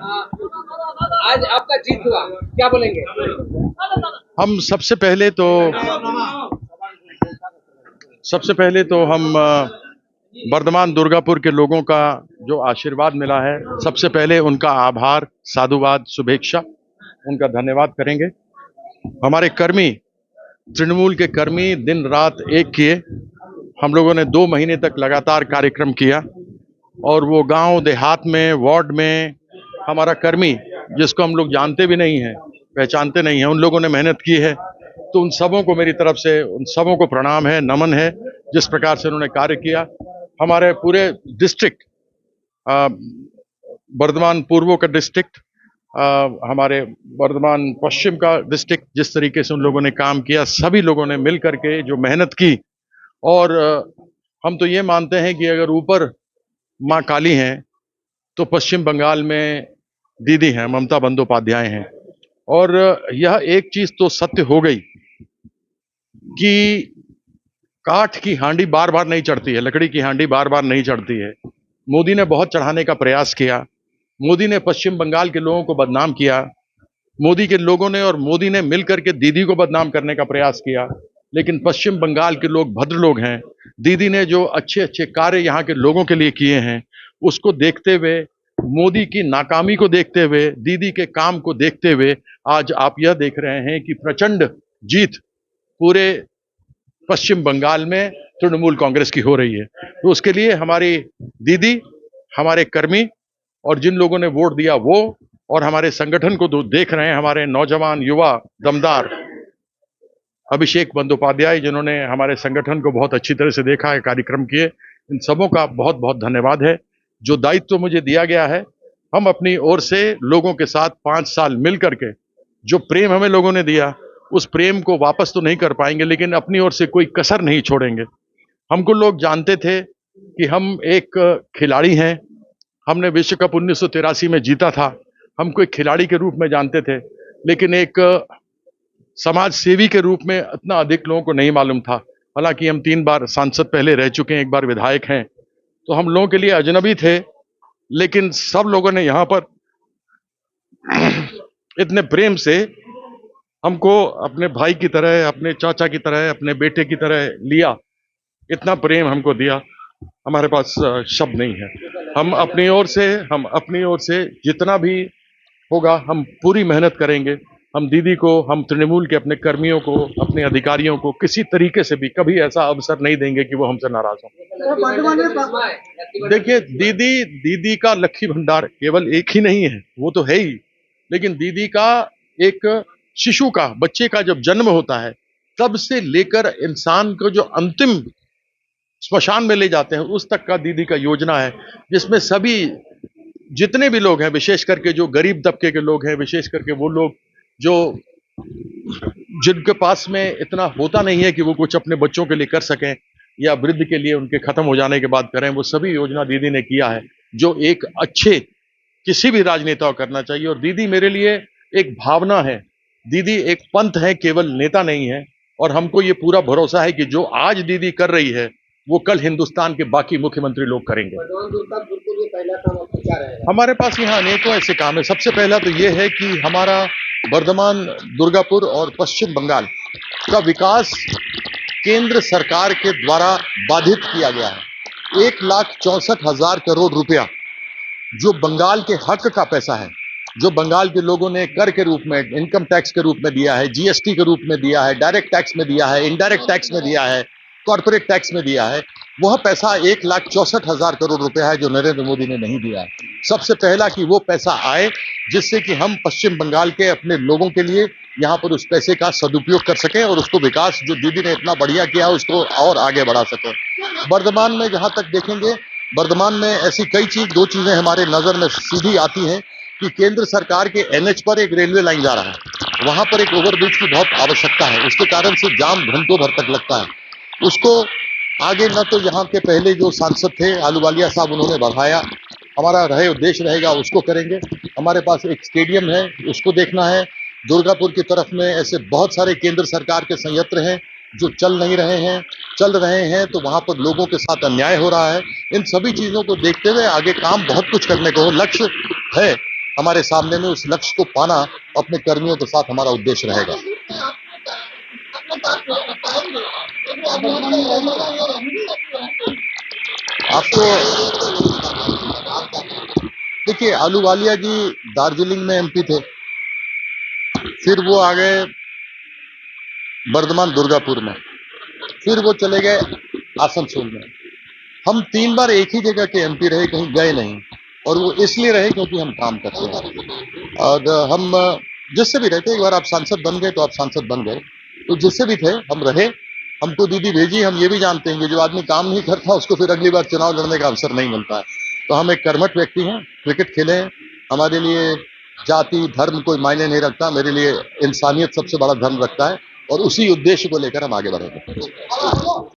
आज आपका जीत हुआ, क्या बोलेंगे? हम सबसे पहले तो हम बर्धमान दुर्गापुर के लोगों का जो आशीर्वाद मिला है, सबसे पहले उनका आभार, साधुवाद, शुभेच्छा, उनका धन्यवाद करेंगे। हमारे कर्मी, तृणमूल के कर्मी दिन रात एक किए। हम लोगों ने 2 महीने तक लगातार कार्यक्रम किया और वो गांव देहात में, वार्ड में हमारा कर्मी, जिसको हम लोग जानते भी नहीं हैं, पहचानते नहीं हैं, उन लोगों ने मेहनत की है। तो उन सबों को मेरी तरफ से, उन सबों को प्रणाम है, नमन है, जिस प्रकार से उन्होंने कार्य किया। हमारे पूरे डिस्ट्रिक्ट, बर्धमान पूर्व का डिस्ट्रिक्ट, हमारे बर्धमान पश्चिम का डिस्ट्रिक्ट, जिस तरीके से उन लोगों ने काम किया, सभी लोगों ने मिल करके जो मेहनत की। और हम तो ये मानते हैं कि अगर ऊपर माँ काली हैं तो पश्चिम बंगाल में दीदी हैं, ममता बंदोपाध्याय हैं। और यह एक चीज तो सत्य हो गई कि काठ की हांडी बार बार नहीं चढ़ती है, लकड़ी की हांडी बार बार नहीं चढ़ती है। मोदी ने बहुत चढ़ाने का प्रयास किया, मोदी ने पश्चिम बंगाल के लोगों को बदनाम किया, मोदी के लोगों ने और मोदी ने मिलकर के दीदी को बदनाम करने का प्रयास किया। लेकिन पश्चिम बंगाल के लोग भद्र लोग हैं। दीदी ने जो अच्छे अच्छे कार्य यहाँ के लोगों के लिए किए हैं, उसको देखते हुए, मोदी की नाकामी को देखते हुए, दीदी के काम को देखते हुए, आज आप यह देख रहे हैं कि प्रचंड जीत पूरे पश्चिम बंगाल में तृणमूल कांग्रेस की हो रही है। तो उसके लिए हमारी दीदी, हमारे कर्मी और जिन लोगों ने वोट दिया वो, और हमारे संगठन को देख रहे हैं, हमारे नौजवान युवा दमदार अभिषेक बंदोपाध्याय, जिन्होंने हमारे संगठन को बहुत अच्छी तरह से देखा है, कार्यक्रम किए, इन सबों का बहुत बहुत धन्यवाद है। जो दायित्व मुझे दिया गया है, हम अपनी ओर से लोगों के साथ 5 साल मिल करके जो प्रेम हमें लोगों ने दिया, उस प्रेम को वापस तो नहीं कर पाएंगे, लेकिन अपनी ओर से कोई कसर नहीं छोड़ेंगे। हमको लोग जानते थे कि हम एक खिलाड़ी हैं, हमने विश्व कप 1983 में जीता था, हमको एक खिलाड़ी के रूप में जानते थे, लेकिन एक समाज सेवी के रूप में इतना अधिक लोगों को नहीं मालूम था। हालांकि हम 3 बार सांसद पहले रह चुके हैं, 1 बार विधायक हैं, तो हम लोगों के लिए अजनबी थे। लेकिन सब लोगों ने यहाँ पर इतने प्रेम से हमको अपने भाई की तरह, अपने चाचा की तरह, अपने बेटे की तरह लिया, इतना प्रेम हमको दिया, हमारे पास शब्द नहीं है। हम अपनी ओर से जितना भी होगा हम पूरी मेहनत करेंगे। हम दीदी को, हम तृणमूल के अपने कर्मियों को, अपने अधिकारियों को किसी तरीके से भी कभी ऐसा अवसर नहीं देंगे कि वो हमसे नाराज हों। देखिए, दीदी का लक्ष्मी भंडार केवल एक ही नहीं है, वो तो है ही, लेकिन दीदी का एक शिशु का, बच्चे का जब जन्म होता है, तब से लेकर इंसान को जो अंतिम स्मशान में ले जाते हैं, उस तक का दीदी का योजना है, जिसमें सभी जितने भी लोग हैं, विशेष करके जो गरीब तबके के लोग हैं, विशेष करके वो लोग जो जिनके पास में इतना होता नहीं है कि वो कुछ अपने बच्चों के लिए कर सकें या वृद्ध के लिए उनके खत्म हो जाने के बाद करें, वो सभी योजना दीदी ने किया है, जो एक अच्छे किसी भी राजनेता को करना चाहिए। और दीदी मेरे लिए एक भावना है, दीदी एक पंथ है, केवल नेता नहीं है। और हमको ये पूरा भरोसा है कि जो आज दीदी कर रही है, वो कल हिंदुस्तान के बाकी मुख्यमंत्री लोग करेंगे। हमारे पास यहाँ अनेकों ऐसे काम है। सबसे पहला तो ये है कि हमारा बर्धमान, दुर्गापुर और पश्चिम बंगाल का विकास केंद्र सरकार के द्वारा बाधित किया गया है। 1,64,000 करोड़ रुपया जो बंगाल के हक का पैसा है, जो बंगाल के लोगों ने कर के रूप में, इनकम टैक्स के रूप में दिया है, जीएसटी के रूप में दिया है, डायरेक्ट टैक्स में दिया है, इनडायरेक्ट टैक्स में दिया है, कॉर्पोरेट टैक्स में दिया है, वह पैसा 1,64,000 करोड़ रुपया है जो नरेंद्र मोदी ने नहीं दिया है। सबसे पहला कि वो पैसा आए, जिससे कि हम पश्चिम बंगाल के अपने लोगों के लिए यहाँ पर उस पैसे का सदुपयोग कर सकें और उसको विकास जो दीदी ने इतना बढ़िया किया है उसको और आगे बढ़ा सकें। वर्धमान में जहां तक देखेंगे, वर्धमान में ऐसी कई दो चीजें हमारे नजर में सीधी आती हैं कि केंद्र सरकार के एनएच पर एक रेलवे लाइन जा रहा है, वहां पर एक ओवरब्रिज की बहुत आवश्यकता है, उसके कारण से जाम घंटों भर तक लगता है। उसको आगे न तो यहाँ के पहले जो सांसद थे आलूवालिया साहब, उन्होंने बढ़ाया, हमारा उद्देश्य रहेगा उसको करेंगे। हमारे पास एक स्टेडियम है, उसको देखना है। दुर्गापुर की तरफ में ऐसे बहुत सारे केंद्र सरकार के संयंत्र हैं जो चल रहे हैं तो वहां पर लोगों के साथ अन्याय हो रहा है। इन सभी चीजों को देखते हुए आगे काम बहुत कुछ करने को लक्ष्य है। हमारे सामने में उस लक्ष्य को पाना अपने कर्मियों के साथ हमारा उद्देश्य रहेगा। आपको देखिए, अहलूवालिया जी दार्जिलिंग में एमपी थे, फिर वो आ गए बर्धमान दुर्गापुर में, फिर वो चले गए आसनसोल में। हम 3 बार एक ही जगह के एमपी रहे, कहीं गए नहीं, और वो इसलिए रहे क्योंकि हम काम करते हैं। और हम जिससे भी रहते, एक बार आप सांसद बन गए तो आप सांसद बन गए, तो जिससे भी थे हम रहे। हमको दीदी भेजी, हम ये भी जानते हैं कि जो आदमी काम नहीं करता उसको फिर अगली बार चुनाव लड़ने का अवसर नहीं मिलता है। तो हम एक कर्मठ व्यक्ति हैं, क्रिकेट खेले हैं, हमारे लिए जाति धर्म कोई मायने नहीं रखता, मेरे लिए इंसानियत सबसे बड़ा धर्म रखता है, और उसी उद्देश्य को लेकर हम आगे बढ़ेंगे।